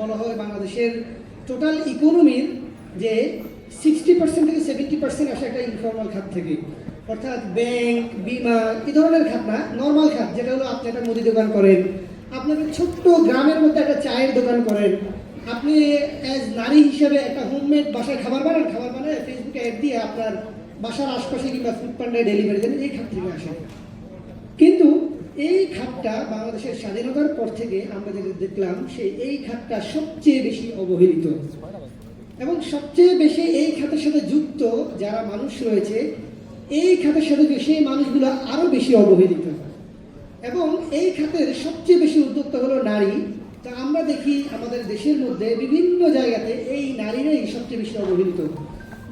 বলা হয় বাংলাদেশের টোটাল ইকোনমির যে 60% থেকে 70% আসে একটা ইনফর্মাল খাত থেকে, অর্থাৎ ব্যাংক, বিমা, এই ধরনের খাত না, নর্মাল খাত, যেটা হলো আপনি একটা মুদি দোকান করেন, আপনাকে ছোট্ট গ্রামের মধ্যে একটা চায়ের দোকান করেন, আপনি অ্যাজ নারী হিসেবে একটা হোমমেড বাসায় খাবার বানায় ফেসবুকে অ্যাড দিয়ে আপনার বাসার আশপাশে কিংবা ফুড পান্ডায় ডেলিভারি দেন, এই খাত থেকে আসে। কিন্তু এই খাতটা বাংলাদেশের স্বাধীনতার পর থেকে আমরা যেটা দেখলাম, এই খাতটা সবচেয়ে বেশি অবহেলিত, এবং সবচেয়ে বেশি এই খাতের সাথে যুক্ত যারা মানুষ রয়েছে, এই খাতের সাথে সেই মানুষগুলো আরো বেশি অবহেলিত, এবং এই খাতের সবচেয়ে বেশি উদ্যোক্তা হলো নারী। তা আমরা দেখি আমাদের দেশের মধ্যে বিভিন্ন জায়গাতে এই নারীরাই সবচেয়ে বেশি অবহেলিত।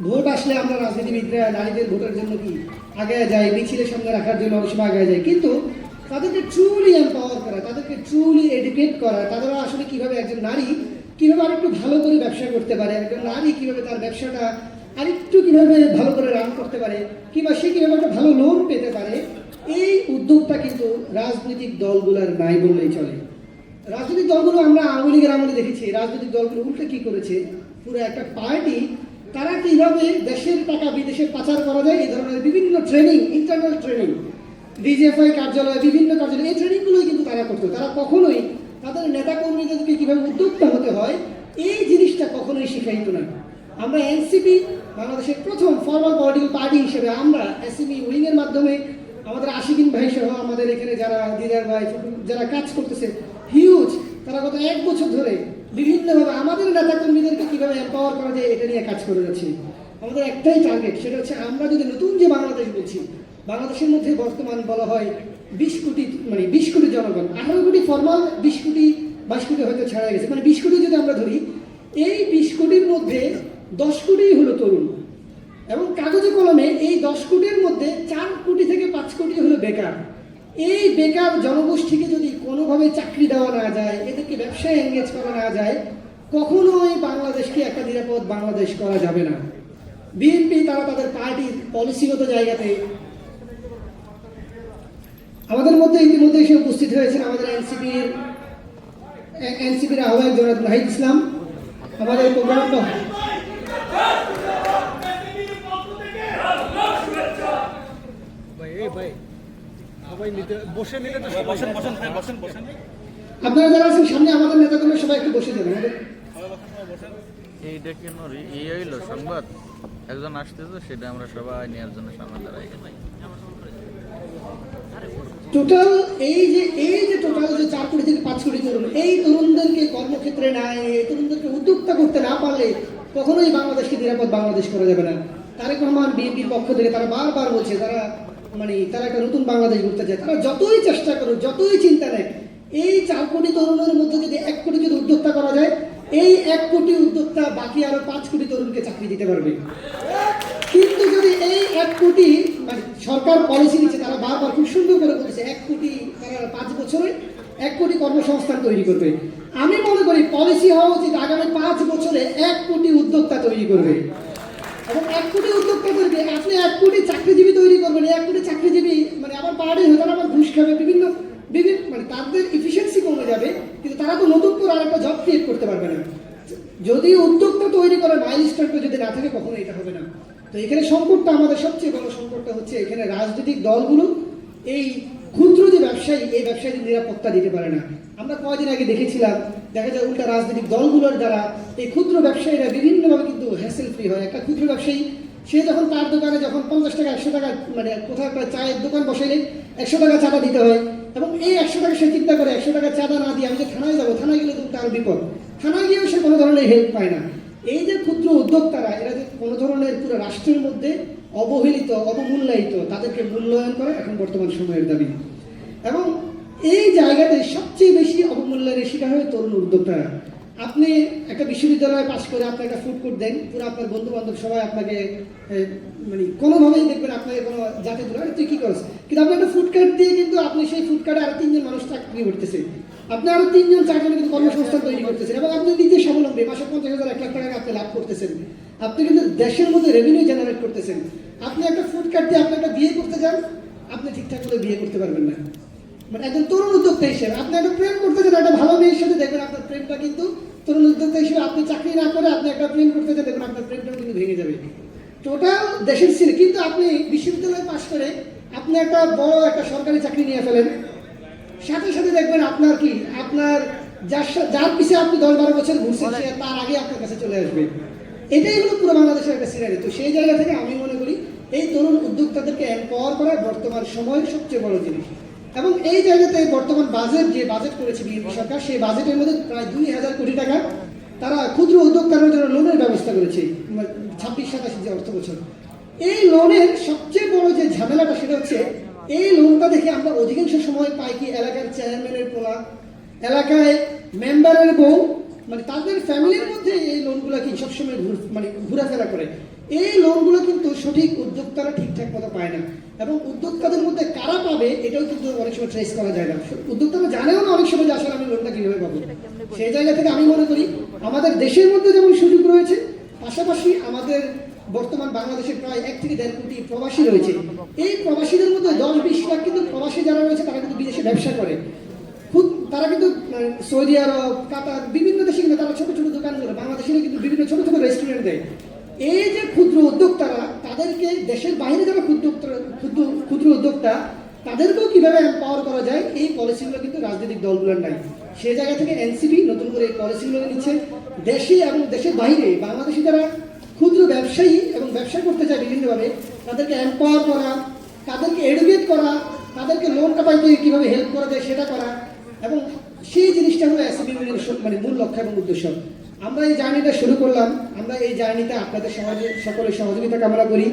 ভোট আসলে আমরা রাজনীতিবিদরা নারীদের ভোটের জন্য কি আগে যাই, মিছিলের সামনে রাখার জন্য অনেক সময় আগে যায়, কিন্তু তাদেরকে ট্রুলি এম্পাওয়ার করা, তাদেরকে ট্রুলি এডুকেট করা, তারা আসলে কিভাবে একজন নারী কিভাবে আরেকটু ভালো করে ব্যবসা করতে পারে, একজন নারী কিভাবে তার ব্যবসাটা আরেকটু কিভাবে ভালো করে রান করতে পারে, কিংবা সে কিভাবে একটা ভালো লোন পেতে পারে, এই উদ্যোগটা কিন্তু রাজনৈতিক দলগুলোর নাই বললেই চলে। রাজনৈতিক দলগুলো আমরা আওয়ামী লীগের আমলে দেখেছি, রাজনৈতিক দলগুলো উল্টে কি করেছে, পুরো একটা পার্টি তারা কিভাবে দেশের টাকা বিদেশে পাচার করা যায় এই ধরনের বিভিন্ন ট্রেনিং, ইন্টারনাল ট্রেনিং, ডিজিএফআই কার্যালয়, বিভিন্ন কার্যালয়, এই ট্রেনিংগুলোই কিন্তু তারা করতো। তারা কখনোই তাদের নেতা কর্মীদেরকে কিভাবে উদ্যোক্তা হতে হয় এই জিনিসটা কখনোই শিখাইতো না। আমরা এনসিপি বাংলাদেশের প্রথম ফরমাল পলিটিক্যাল পার্টি হিসেবে আমরা এসএমই উইংয়ের মাধ্যমে আমাদের আশিকিন ভাই সহ আমাদের এখানে যারা দিদার ভাই যারা কাজ করতেছে হিউজ, তারা গত 1 বছর ধরে বিভিন্নভাবে আমাদের নেতা কর্মীদেরকে কীভাবে এম্পাওয়ার করা যায় এটা নিয়ে কাজ করে যাচ্ছি। আমাদের একটাই টার্গেট, সেটা হচ্ছে আমরা যদি নতুন যে বাংলাদেশ বলছি, বাংলাদেশের মধ্যে বর্তমান বলা হয় 20 কোটি, মানে 20 কোটি জনগণ, 18 কোটি ফরমাল, 20 কোটি 22 কোটি হয়তো ছাড়া গেছে, মানে 20 কোটি যদি আমরা ধরি, এই 20 কোটির মধ্যে 10 কোটি হলো তরুণ, এবং কাগজে কলমে এই 10 কোটির মধ্যে 4 কোটি থেকে 5 কোটি হলো বেকার। এই বেকার জনগোষ্ঠীকে যদি কোনোভাবে চাকরি দেওয়া না যায়, এদেরকে ব্যবসায় এনগেজ করা না যায়, কখনোই বাংলাদেশকে একটা নিরাপদ বাংলাদেশ করা যাবে না। বিএনপি তারা তাদের পার্টির পলিসিগত জায়গাতে আমাদের মধ্যে ইতিমধ্যে এসে উপস্থিত হয়েছেন আমাদের এনসিপির আহ্বায়ক জনাব নাহিদ ইসলাম, আমাদের প্রোগ্রাম আপনারা যারা আছেন সামনে আমাদের নেতাকর্মী সবাই একটু বসে যাবেন। এই দেখেন এই হইল সংবাদ, একজন আসতেছে, সেটা আমরা সবাই নেওয়ার জন্য সামনে দাঁড়াই গেছি। টোটাল এই যে টোটাল যে 4 কোটি থেকে 5 কোটি তরুণ, এই তরুণদেরকে কর্মক্ষেত্রে না, এই তরুণদেরকে উদ্যোক্তা করতে না পারলে কখনোই বাংলাদেশকে নিরাপদ বাংলাদেশ করা যাবে না। তারেক রহমান বিএনপির পক্ষ থেকে তারা বারবার বলছে, তারা একটা নতুন বাংলাদেশ গড়তে চায়। তারা যতই চেষ্টা করুক, যতই চিন্তা নেয়, এই 4 কোটি তরুণের মধ্যে যদি 1 কোটি যদি উদ্যোক্তা করা যায়, এই 1 কোটি উদ্যোক্তা বাকি আরো 5 কোটি তরুণকে চাকরি দিতে পারবে। কিন্তু যদি এই 1 কোটি, মানে সরকার পলিসি নিচ্ছে, তারা বারবার খুব সুন্দর করে বলছে 1 কোটি, তারা 5 বছরে 1 কোটি কর্মসংস্থান তৈরি করবে। আমি মনে করি পলিসি হওয়া উচিত আগামী 5 বছরে 1 কোটি উদ্যোক্তা তৈরি করবে, এবং 1 কোটি উদ্যোক্তা করবে। আপনি 1 কোটি চাকরিজীবী তৈরি করবেন, 1 কোটি চাকরিজীবী মানে আবার পাহাড়ে হয়ে তারা আবার ঘুষ খাবে, বিভিন্ন মানে তাদের এফিসিয়েন্সি কমে যাবে, কিন্তু তারা তো নতুন করে আর একটা জব ক্রিয়েট করতে পারবে না। যদি উদ্যোক্তা তৈরি করার মাইলস্টোনটা যদি না থাকে, কখনো এটা হবে না। তো এখানে সংকটটা, আমাদের সবচেয়ে বড় সংকটটা হচ্ছে এখানে রাজনৈতিক দলগুলো এই ক্ষুদ্র যে ব্যবসায়ী, এই ব্যবসায়ীদের নিরাপত্তা দিতে পারে না। আমরা কয়েকদিন আগে দেখেছিলাম, দেখা যায় উল্টা রাজনৈতিক দলগুলোর দ্বারা এই ক্ষুদ্র ব্যবসায়ীরা বিভিন্নভাবে কিন্তু হ্যাসেল ফ্রি হয়। একটা ক্ষুদ্র ব্যবসায়ী সে যখন তার দোকানে যখন 50 টাকা 100 টাকা, মানে কোথাও একটা চায়ের দোকান বসাইলে 100 টাকা চাঁদা দিতে হয়, এবং এই 100 টাকা সে চিন্তা করে 100 টাকা চাঁদা না দিয়ে আমি যে থানায় যাবো, থানায় গেলে তো তার বিপদ, থানায় গিয়েও সে কোনো ধরনের হেল্প পায় না। এই যে ক্ষুদ্র উদ্যোক্তারা, এরা যে কোনো ধরনের পুরো রাষ্ট্রের মধ্যে অবহেলিত, অবমূল্যায়িত, তাদেরকে মূল্যায়ন করে এখন বর্তমান সময়ের দাবি। এবং এই জায়গাতে সবচেয়ে বেশি অবমূল্যায়নের শিকার হয় তরুণ উদ্যোক্তারা। আপনি একটা বিশ্ববিদ্যালয়ে পাশ করে আপনি একটা ফুড কোর্ট দেন, পুরো আপনার বন্ধু বান্ধব সবাই আপনাকে মানে কোনোভাবেই দেখবেন আপনাকে কোনো জাতি ধরে তুই কী করছ, কিন্তু আপনি একটা ফুড কার্ট দিয়ে কিন্তু আপনি সেই ফুড কার্টে আরো 3 জন মানুষ চাকরি করতেছে, আপনি আরো 3 জন 4 জন কিন্তু কর্মসংস্থান তৈরি করতেছেন, এবং আপনি নিজে স্বাবলম্বী, মাসে 50,000 1 লাখ টাকা আপনি লাভ করতেছেন, আপনি কিন্তু দেশের মধ্যে রেভিনিউ জেনারেট করতেছেন। আপনি একটা ফুড কার্ট দিয়ে আপনি একটা বিয়ে করতে যান, আপনি ঠিকঠাক করে বিয়ে করতে পারবেন না। মানে একজন তরুণ উদ্যোক্তা হিসেবে আপনি একটা প্রেম করতে চান একটা ভালো মেয়ের সাথে, দেখবেন আপনার প্রেমটা কিন্তু তরুণ উদ্যোক্তা হিসেবে আপনি চাকরি না করে আপনি একটা প্রেম করতে চান, দেখুন আপনার প্রেমটাও কিন্তু ভেঙে যাবে। টোটাল দেশের সিনে কিন্তু আপনি বিশ্ববিদ্যালয় পাশ করে আপনি একটা বড় একটা সরকারি চাকরি নিয়ে ফেলেন, সাথে সাথে দেখবেন আপনার কি আপনার যার পিছিয়ে আপনি 10-12 বছর ঘুরছেন সে তার আগে আপনার কাছে চলে আসবে। এটাই হলো পুরো বাংলাদেশের একটা সিনারি। তো সেই জায়গা থেকে আমি মনে করি এই তরুণ উদ্যোক্তাদেরকে এম্পাওয়ার করা বর্তমান সময়ের সবচেয়ে বড় জিনিস। এবং এই জায়গাতে বর্তমান যে বাজেট করেছে বিএনপি সরকার, সেই বাজেটের মধ্যে প্রায় 2000 কোটি টাকা তারা ক্ষুদ্র উদ্যোক্তাদের জন্য লোনের ব্যবস্থা করেছে 26-27 যে অর্থ বছর। এই লোনের সবচেয়ে বড় যে ঝামেলাটা সেটা হচ্ছে এই লোনটা দেখে আমরা অধিকাংশ সময় পাই কি এলাকার চেয়ারম্যানের পোলা, এলাকায় মেম্বারের বউ, মানে তাদের ফ্যামিলির মধ্যে এই লোনগুলো কি সবসময় ঘোরাফেরা করে। এই লোনগুলো কিন্তু সঠিক উদ্যোক্তারা ঠিকঠাক মতো পায় না, এবং উদ্যোক্তাদের মধ্যে কারা পাবে এটাও কিন্তু অনেক সময় ট্রেস করা যায় না। উদ্যোক্তারা জানেও না অনেক সময় যে আসলে আমি লোনটা কিভাবে পাবো। সেই জায়গা থেকে আমি মনে করি আমাদের দেশের মধ্যে যেমন সুযোগ রয়েছে, পাশাপাশি আমাদের বর্তমান বাংলাদেশের প্রায় 1 থেকে 1.5 কোটি প্রবাসী রয়েছে। এই প্রবাসীদের মধ্যে 10-20 লাখ কিন্তু প্রবাসী যারা রয়েছে তারা কিন্তু বিদেশে ব্যবসা করে। তারা কিন্তু সৌদি আরব, কাতার, বিভিন্ন দেশে কিন্তু তারা ছোট ছোট দোকান করে, বাংলাদেশের কিন্তু বিভিন্ন ছোট ছোট রেস্টুরেন্ট দেয়। এই যে ক্ষুদ্র উদ্যোক্তারা, তাদেরকে দেশের বাইরে যারা ক্ষুদ্র উদ্যোক্তা তাদেরকেও কিভাবে এম্পাওয়ার করা যায়, এই পলিসিগুলো কিন্তু রাজনৈতিক দলগুলোর নাই। সেই জায়গা থেকে এনসিপি নতুন করে এই পলিসিগুলো নিচ্ছে। দেশে এবং দেশের বাইরে বাংলাদেশি যারা ক্ষুদ্র ব্যবসায়ী এবং ব্যবসা করতে চায় বিভিন্নভাবে, তাদেরকে এম্পাওয়ার করা, তাদেরকে এডুকেট করা, তাদেরকে লোনটা পাইতে কীভাবে হেল্প করা যায় সেটা করা, এবং সেই জিনিসটা হলো এসএমই ইউনিয়নের মূল লক্ষ্য এবং উদ্দেশ্য। আমরা এই জার্নিটা শুরু করলাম, আমরা এই জার্নিতে আপনাদের সকলের সহযোগিতা কামনা করি।